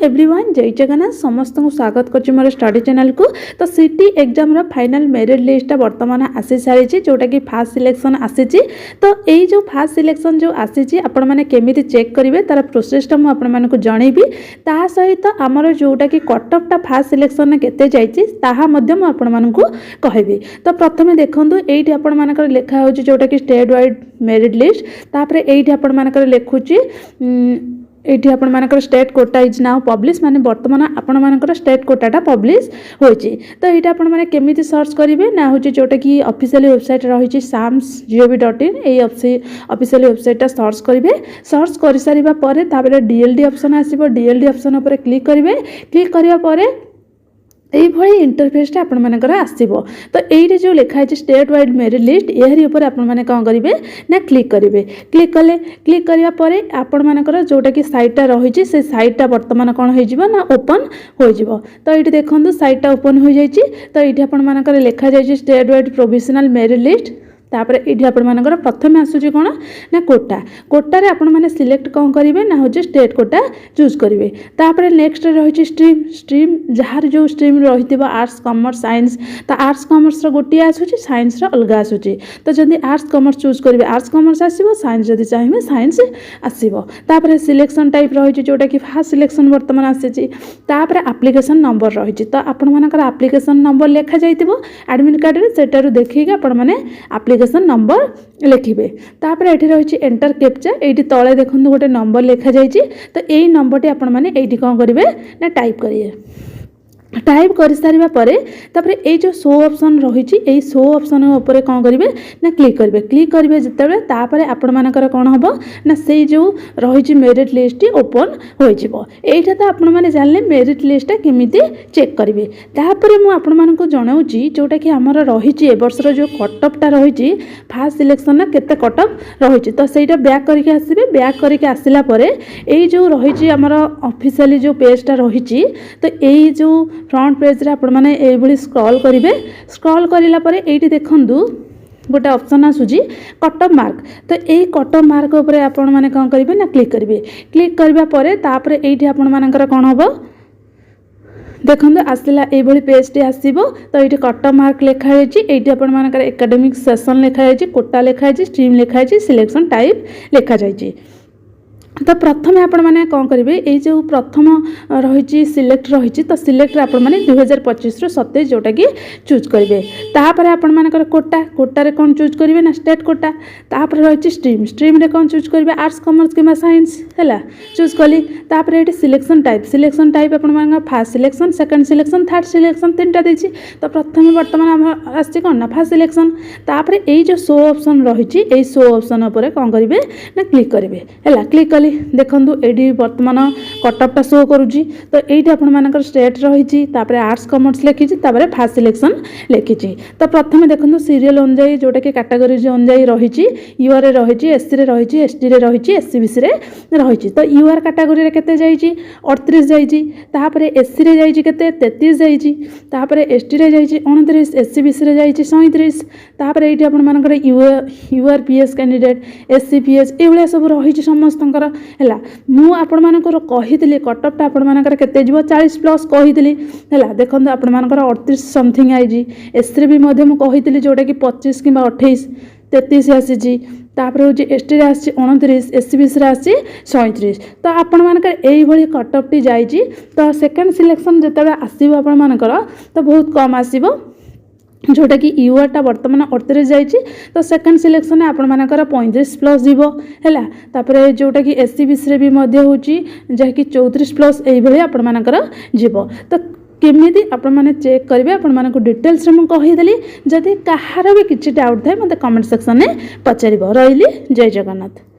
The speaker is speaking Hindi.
एवरीवन जय जगन्नाथ समस्त को स्वागत करछि मोर स्टडी चैनल को। तो सीटी एग्जाम रो फाइनल मेरिट लिस्ट वर्तमान आसी सारी जोटा कि फास्ट सिलेक्शन आसी। तो यही जो फास्ट सिलेक्शन जो आसी आपण मैंने केमिति चेक करेंगे तार प्रोसेसटा मुझे आपण मानक जनइबी ता सहित आमर जोटा कि कटअपटा फास्ट सिलेक्शन केते जाइछि ताहा मध्य मु आपण मानक कहबी। तो प्रथमे देखंतु एठी आपण मानकर लेखा होछि जोटा कि स्टेट वाइड मेरिट लिस्ट तापरे एठी आपण मानकर लेखुछि एठी आपण मानकर state quota is now publish माने वर्तमान आपण मानकर स्टेट कोटाटा पब्लिश होइछि। तो एटा आपण माने केमिति सर्च करिवे ना होछि जोटा कि ऑफिशियल वेबसाइट रहिछि sams.gov.in ए ऑफिशियल वेबसाइट सर्च करिवे। सर्च करि सारिबा परे ताबरे डीएलडी ऑप्शन आसीबो डीएलडी ऑप्शन ऊपर क्लिक करिवे। क्लिक करिया परे यही इंटरफेस आपण मानकर आसीबो। तो एही जो लिखा है state wide merit list Ehri ऊपर आपण माने कौन करेंगे ना क्लिक करेंगे। क्लिक कले क्लिक करिया परे आपण मानकर जोटा कि साइटटा रही से साइटटा वर्तमान कौन हो ना ओपन हो। तो ये देखो साइटटा ओपन हो जाइए। तो ये आपण मानकर लिखा जाइए state wide provisional merit list तापर ये आपण मानकर प्रथम आसूची कौन ना कोटा कोटारे आपण माने सिलेक्ट कौन करेंगे ना हो स्टेट कोटा चूज करेंगे। तापर नेक्स्ट रही स्ट्रीम स्ट्रीम जार जो स्ट्रीम रही आर्ट्स कॉमर्स साइंस तो आर्ट्स कॉमर्स गोटे आसूची साइंस अलग आसूची। तो जब आर्ट्स कॉमर्स चूज करेंगे आर्ट्स कॉमर्स आसीबो साइंस जदि चाहिए साइंस आसीबो। तापर सिलेक्शन टाइप रही जोटा कि फास्ट सिलेक्शन वर्तमान आसी। तापर एप्लिकेशन नंबर रही तो आपण मानकर एप्लिकेशन नंबर लिखा जाइतिबो एडमिट कार्ड रे सेटारु देखिके आपण माने एप्लिकेशन नंबर लिखिबे। तापर एठी रही एंटर कैप्चा एठी तळे देखंतु गोटे नंबर लिखा जाइछि। तो यही नंबर टी आपण माने एठी कोन करिवे ना टाइप करिवे। टाइप कर सारिबा परे तापर ए जो शो ऑप्शन रही यही शो ऑप्शन ऊपर कौन करेंगे ना क्लिक करेंगे। क्लिक करेंगे जिते तापर आपण मानकर कौन हम ना से जो रही मेरिट लिस्ट ओपन हो। एटा तो आपण मैंने जानले मेरिट लिस्ट केमिति चेक करेंगे। तापर मु आपण मानक जनाऊँगी जोटा कि आमर रही ए वर्षर जो कटअपटा रही फास्ट सिलेक्शन केते कटअप रही। तो सहीटा बैक करके आसबे। बैक करके आसला परे एई जो रही आमर ऑफिशियली जो पेजटा रही तो यही जो फ्रंट पेज रे आपण माने एई भली स्क्रॉल करिवे। स्क्रॉल करिला परे एठी देखंतु गोटे ऑप्शन आसुजी कटअप मार्क। तो यही कटअप मार्क ऊपर आपण माने कोन करिवे ना क्लिक करिवे। क्लिक करबा परे तापर एठी आपण मानकर कोन होबो देखंतु आसला एई भली पेज टी आसीबो। तो एठी कटअप मार्क लिखा है एठी आपण मानकर एकेडमिक सेशन लिखा है कोटा लिखा है स्ट्रीम लिखा है सिलेक्शन टाइप लिखा जाइछि। तो प्रथम आपण मैंने कौन करेंगे ये जो प्रथम रही सिलेक्ट रही तो सिलेक्ट आपण मैंने 2025 27 जोटा कि चूज करेंगे। तापर आपण मानकर कोटा कोटारे कौन चूज करेंगे ना स्टेट कोटा। तापर रही स्ट्रीम स्ट्रीम रे कौन चूज करेंगे आर्ट्स कॉमर्स कि साइंस है चूज कली। तापर ये सिलेक्शन टाइप आपण मानकर fast selection second selection third selection तीनटा देछि। तो प्रथम वर्तमान आसी कौन ना फास्ट सिलेक्शन। तापर यही जो शो ऑप्शन रही शो ऑप्शन उपर कौन करेंगे ना क्लिक करेंगे है क्लिक कली देखंतु एडी वर्तमान कटअपटा शो करूची। तो एठी आपण मानकर स्टेट रही तापर आर्ट्स कॉमर्स लिखी तापर फास्ट सिलेक्शन लिखी। तो प्रथम देखंतु सीरियल अनुसार जोटा कि कैटेगरी अनुसार रही यूआर रे रही एससी रे रही एसटी रे रही एससीबीसी रे रही। तो यूआर कैटेगरी रे केते जाईची 38 जाईची। तापर एससी रे जाईची केते 33 जाईची। तापर एसटी रे जाईची 29 एससीबीसी रे जाईची 37। तापर एठी आपण मानकर यूआर पीएस कैंडिडेट एससीपीएस एभलिया सब रही समस्तंकर है। मु आपण मानकर कहितली कटअपटा आपण मानकर केते जीवो 40 प्लस कहितली है। देखंतु आपण मानकर 38 समथिंग आईजी। एससी रे भी मध्य मु कहितली जोटा कि 25 किबा 28 33 आसीजी। तापर हो एसटी रे आसी 29 एससीबीसी रे आसी 37। तो आपण मानकर एई भली कटअपटी जाईजी। तो सेकंड सिलेक्शन जेतेबे आसीबो आपण मानकर तो बहुत कम आसीबो जोटा कि यूआरटा वर्तमान 38 जाइए। तो सेकंड सिलेक्शन आपण मानकर 35 प्लस जीवो है। तापर जोटा कि एससीबीसी रे भी मध्य होची जहाँकि 34 प्लस यही भाई आपण मानकर जीवो। तो केमिति आपण माने चेक करेंगे आपण मानक डिटेल्स रे मु कहिदेली। जदि कहार भी किछि डाउट थाए मते कमेंट सेक्शन में पचारिबो। रहिली जय जगन्नाथ।